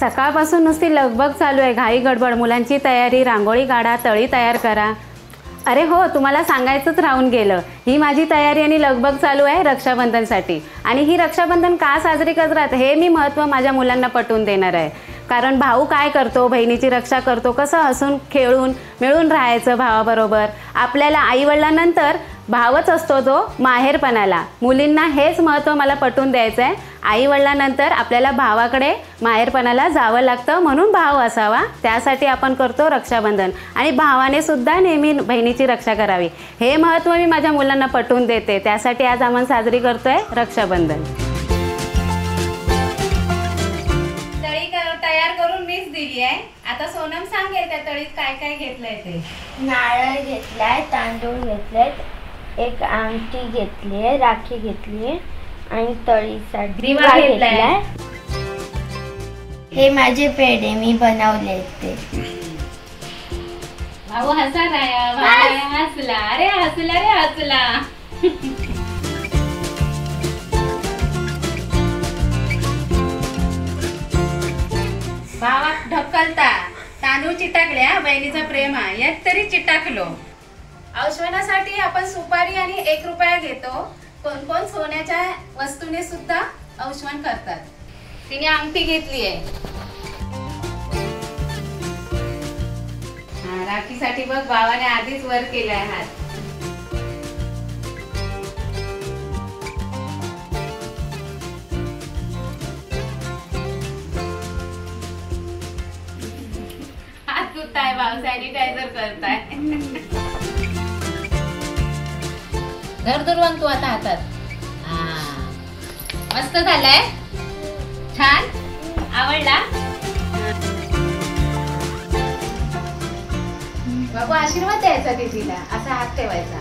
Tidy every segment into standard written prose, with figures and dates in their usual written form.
सकाळपासून नुसती लगबग चालू आहे, घाई गडबड, मुलांची तयारी, रांगोळी काढा, तळी तयार करा. अरे हो, तुम्हाला सांगायचंच राहून गेलं, ही माझी तयारी आणि लगबग चालू आहे रक्षाबंधनसाठी. आणि ही रक्षाबंधन का साजरी करतात हे मी महत्त्व माझ्या मुलांना पटवून देणार आहे. कारण भाऊ काय करतो, बहिणीची रक्षा करतो, कसं हसून खेळून मिळून राहायचं भावाबरोबर. आपल्याला आईवडिलांनंतर भावच असतो तो माहेरपणाला. मुलींना हेच महत्त्व मला पटवून द्यायचं आहे. आईवडिलांनंतर आपल्याला भावाकडे माहेरपणाला जावं लागतं, म्हणून भाव असावा. त्यासाठी आपण करतो रक्षाबंधन. आणि भावाने सुद्धा नेहमी बहिणीची रक्षा करावी, हे महत्त्व मी माझ्या मुलांना पटवून देते. त्यासाठी आज आपण साजरी करतोय रक्षाबंधन. तळी तयार करून मीच दिली आहे. आता सोनम सांगेल त्या तळीत काय काय घेतलंय ते. नारळ घेतलाय, तांदूळ घेतलेत, एक आमटी घेतली, राखी घेतली आणि तळीसाठी दिवा घेतलाय. हे माझे पेढे मी बनवले ते. भाऊ हसा हसला, अरे हसला रे हसला. भावा ढकलता तांदूळ चिटाकल्या, बहिणीचा प्रेम आहे एक तरी चिटाकलो. औषणासाठी आपण सुपारी आणि 1 रुपया घेतो. कोण कोण सोन्याच्या वस्तूने सुद्धा औषण करतात. तिने अंगठी घेतली आहे. राखीसाठी बघ भावाने आधीच वर केलाय हात. हात धुताय भाव, सॅनिटायझर करताय. घर दुर्वंग तू आता हातात. मस्त झालाय, छान आवडला. बाबू आशीर्वाद द्यायचा दीदीला, असा हात ठेवायचा.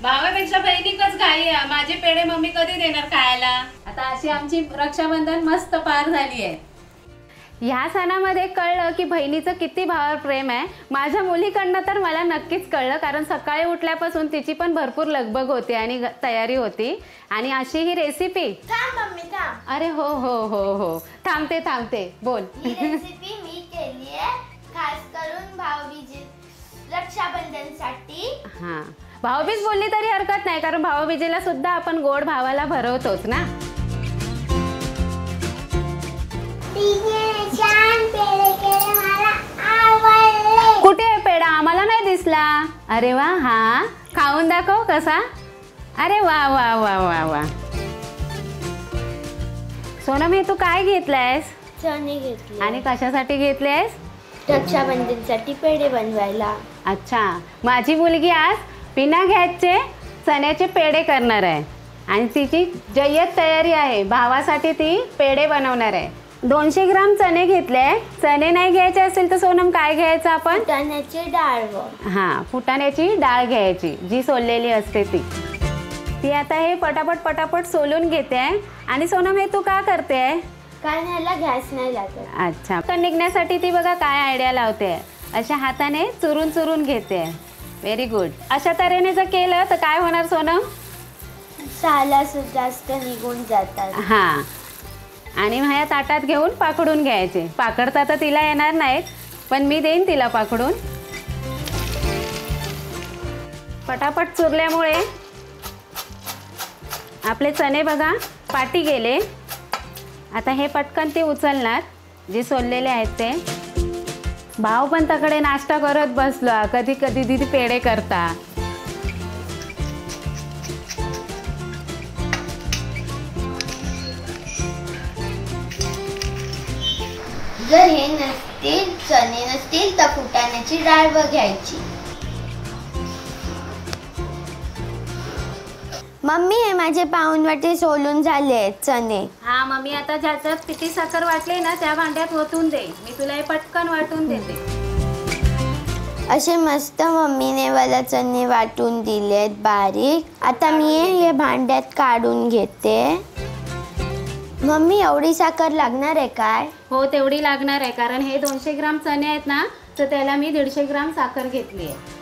भावापेक्षा बहिणीकच घाई. माझे पेढे मम्मी कधी देणार खायला. आता अशी आमची रक्षाबंधन मस्त पार झाली आहे. ह्या सणामध्ये कळलं की बहिणीचं किती भावावर प्रेम आहे. माझ्या मुलीकडनं तर मला नक्कीच कळलं, कारण सकाळी उठल्यापासून तिची पण भरपूर लगबग होती आणि तयारी होती. आणि अशी ही रेसिपी. थांब मम्मी थांब. अरे हो हो हो हो, थांबते बोल. ही रेसिपी मी केली आहे खास करून भाऊबीज रक्षाबंधनसाठी. हां, भाऊबीज बोलली तरी हरकत नाही, कारण भाऊबीजेला सुद्धा आपण गोड भावाला भरवतोच ना. कुठे आहे पेढा, आम्हाला नाही दिसला. अरे वा, हा खाऊन दाखव कसा. अरे वा वा वा वा वा. सोनम, हे तू काय घेतलंयस? चणे घेतले. आणि कशासाठी घेतलेस? रक्षाबंधनसाठी पेढे बनवायला. अच्छा, माझी मुलगी आज बिना गॅसचे चण्याचे पेढे करणार आहे आणि तिची जय्यत तयारी आहे. भावासाठी ती पेढे बनवणार आहे. 200 ग्राम चणे घेतले. चणे नाही घ्यायचे असेल तर सोनम काय घ्यायचं आपण? फुटाण्याची डाळ. हां, फुटाण्याची डाळ घ्यायची, जी सोललेली असते ती. ती आता हे पटापट सोलून घेते आहे. आणि सोनम, हे तू का करते आहे? कारण ह्याला गॅस नाही लागत. अच्छा, तर निघण्यासाठी ती बघा काय आयडिया लावते. अशा हाताने चुरून घेते. Very good. अशा तऱ्हेने जर केलं तर काय होणार सोनम? साला जास्त निघून जातात. हां, आणि ह्या ताटात घेऊन पाकडून घ्यायचे. पाकडता तर तिला येणार नाहीत, पण मी देईन तिला पाकडून. पटापट चुरल्यामुळे आपले चणे बघा पाटी गेले. आता हे पटकन ती उचलणार जे सोललेले आहेत ते. भाऊ पण तकडे नाश्ता करत बसला. कधी कधी दीदी पेढे करता. जर हे नसतील, चणे नसतील तर फुटाण्याची डाळ घ्यायची. मम्मी, हे माझे पाऊण वाटी सोलून झाले चणे. हा मम्मी, आता ज्याच्यात किती साखर वाटले ना त्या भांड्यात ओतून दे. मी तुला हे पटकन वाटून देते. असे मस्त मम्मीने मला चणे वाटून दिलेत बारीक. आता मी हे भांड्यात काढून घेते. मम्मी, एवढी साखर लागणार आहे काय? हो, तेवढी लागणार आहे, कारण हे 200 ग्राम चणे आहेत ना, तर त्याला मी 150 ग्राम साखर घेतली आहे.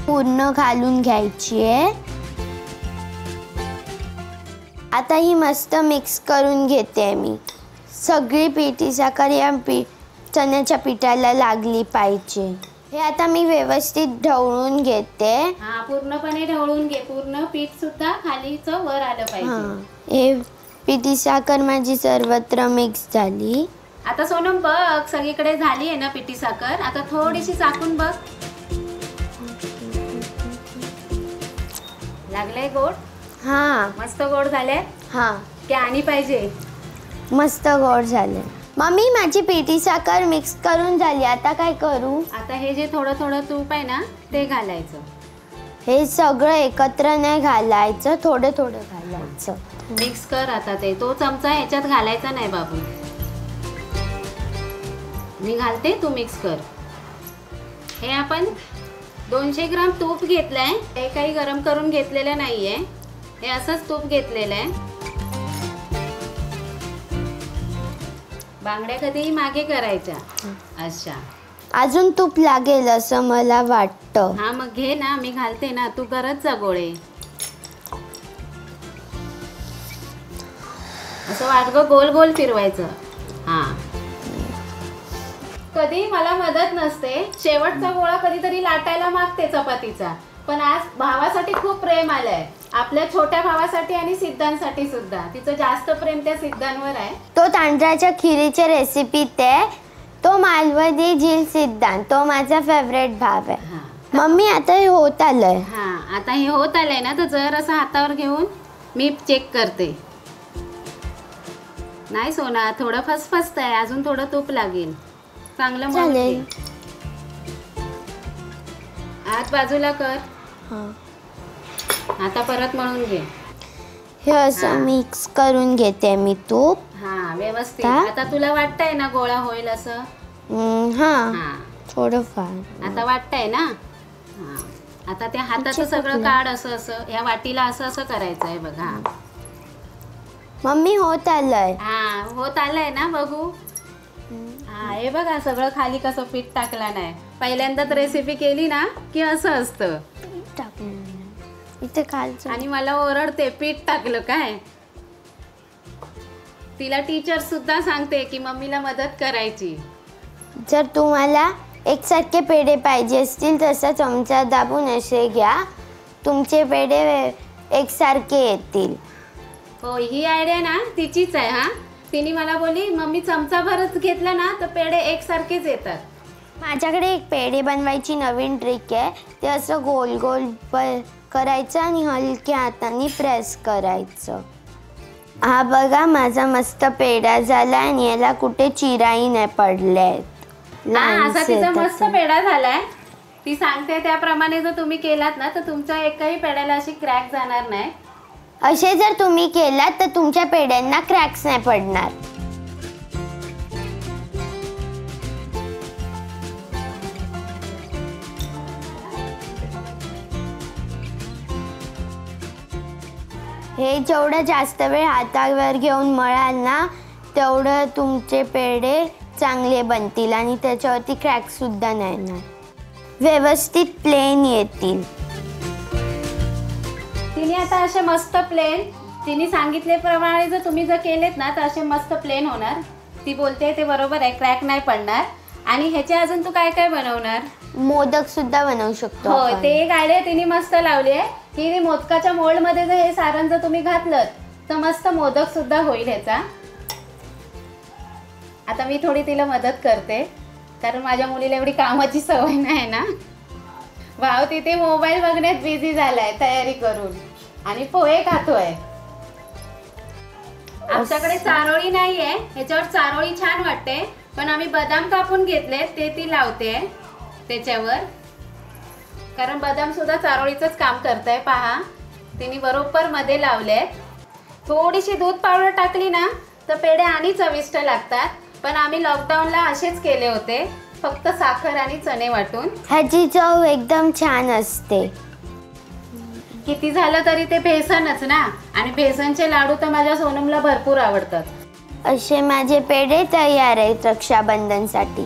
पूर्ण घालून घ्यायची आहे. आता ही मस्त मिक्स करून घेते मी. सगळी पिठी साखर या चण्याच्या पिठाला लागली पाहिजे. हे आता मी व्यवस्थित ढवळून घेते. हा, पूर्णपणे ढवळून घे. पूर्ण पीठ सुद्धा खालीचं वर आलं पाहिजे. हे पिठी साखर माझी सर्वत्र मिक्स झाली. आता सोनम बघ, सगळीकडे झाली आहे ना पिठी साखर. आता थोडीशी चाकून बघ. लागलंय गोड? हा, मस्त गोड झाले. हा, की आणि पाहिजे? मस्त गोड झाले. मम्मी, माझी पिठी साखर मिक्स करून झाली. आता काय करू? आता हे जे थोडं थोडं तूप आहे ना ते घालायचं. हे सगळं एकत्र नाही घालायचं, थोडं थोडं घालायचं. मिक्स कर आता ते. तो चमचा ह्याच्यात घालायचा नाही बाबू. मी घालते, तू मिक्स कर. हे आपण 200 ग्राम तूप घेतलंय. हे काही गरम करून घेतलेलं नाहीये. हे असंच तूप घेतलेलं आहे. बांगड्या कधीही मागे करायच्या अशा. अजून तूप लागेल असं मला वाटतं. हा, मग घे ना, मी घालते ना, तू करत जा गोळे. असं वाटगं गोल गोल फिरवायचं. हा, कधी मला मदत नसते. शेवटचा गोळा कधीतरी लाटायला मागते चपातीचा. पण आज भावासाठी खूप प्रेम आलंय. आपल्या छोट्या भावासाठी आणि सिद्धांसाठी सुद्धा. तिचं जास्त प्रेम त्या सिद्धांवर आहे. तो तांदळाच्या खिरीच्या रेसिपीत आहे. तो मालवणी झील सिद्धांत, तो माझा फेवरेट भाव आहे. हा मम्मी, आता हे होत आलंय. हा, आता हे होत आलंय ना, तर जर असं हातावर घेऊन मी चेक करते. नाही सोना, थोडं फसफसत आहे. अजून थोडं तूप लागेल. चांगलं चालेल. मळून घे. हात बाजूला कर. हा, आता परत मळून घे. हे असं मिक्स करून घेते मी तूप. हा, व्यवस्थित. का? आता तुला वाटतंय ना गोळा होईल असं? हा, हा, थोडंफार. आता वाटतंय ना? हा, आता त्या हाताचं सगळं काढ. असं असं या वाटीला असं असं करायचं आहे बघा. मम्मी, होत आलंय. हा, होत आलंय ना, बघू. हा, हे बघा सगळं खाली कसं पीठ टाकला नाही. पहिल्यांदाच रेसिपी केली ना की असं असतं. इथे खालचं. आणि मला ओरडते, पीठ टाकलं काय. तिला टीचर सुद्धा सांगते की मम्मीला मदत करायची. जर तुम्हाला एकसारखे पेढे पाहिजे असतील तसा चमचा दाबून असे घ्या. तुमचे पेढे एकसारखे येतील. हो, ही आयडिया ना तिचीच आहे. हा, तिने मला बोलली मम्मी चमचाभरच घेतलं ना तर पेढे एकसारखेच येतात. माझ्याकडे एक पेढे बनवायची नवीन ट्रिक आहे. ते असं गोल गोल करायचं आणि हलक्या हाताने प्रेस करायचं. हा बघा, माझा मस्त पेढा झाला आणि याला कुठे चिराई नाही पडल्या आहेत. हा, असा तिचा मस्त पेढा झालाय. ती सांगते त्याप्रमाणे जर तुम्ही केलात ना तर तुमच्या एकाही पेढ्याला अशी क्रॅक जाणार नाही. असे जर तुम्ही केलात तर तुमच्या पेढ्यांना क्रॅक्स नाही पडणार. हे जेवढं जास्त वेळ हातावर घेऊन मळाल ना तेवढं तुमचे पेढे चांगले बनतील आणि त्याच्यावरती क्रॅक सुद्धा नाही येणार. व्यवस्थित प्लेन येतील. तिने आता असे मस्त प्लेन, तिने सांगितल्याप्रमाणे जर तुम्ही जर केलेत ना तर असे मस्त प्लेन होणार. ती बोलते ते बरोबर आहे, क्रॅक नाही पडणार. आणि ह्याचे अजून तू काय काय बनवणार? मोदक सुद्धा बनवू शकतो. हो, ते एक आयडिया तिने मस्त लावली आहे की मोदकाच्या मोल्ड मध्ये जर हे सारण जर तुम्ही घातलं तर मस्त मोदक सुद्धा होईल ह्याचा. आता मी थोडी तिला मदत करते कारण माझ्या मुलीला एवढी कामाची सवय नाही ना. भाव तिथे मोबाईल बघण्यात बिझी झालाय तयारी करून आणि पोहे खातोय. आमच्याकडे चारोळी नाहीये, ह्याच्यावर चारोळी छान वाटते पण आम्ही बदाम कापून घेतले ते ती लावते त्याच्यावर. कारण बदाम सुद्धा चारोळीचंच काम करताय. पहा, तिने बरोबर मध्ये लावले. थोडीशी दूध पावडर टाकली ना तर पेढे आणि चविष्ट लागतात. पण आम्ही लॉकडाऊनला असेच केले होते, फक्त साखर आणि चणे वाटून. ह्याची चव एकदम छान असते. किती झालं तरी ते बेसनच ना, आणि बेसनचे लाडू तर माझ्या सोनमला भरपूर आवडतात. असे माझे पेढे तयार आहेत रक्षाबंधनसाठी.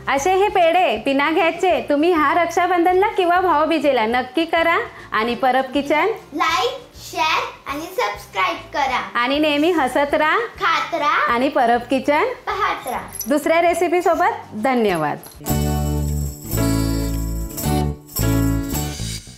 असे हे पेढे पिना घ्यायचे तुम्ही ह्या रक्षाबंधनला किंवा भाऊबीजेला नक्की करा. आणि परब किचन लाईक, शेअर आणि सबस्क्राईब करा. आणि नेहमी हसत राहा, खात राहा आणि परब किचन पाहत राहा. दुसऱ्या रेसिपी सोबत. धन्यवाद.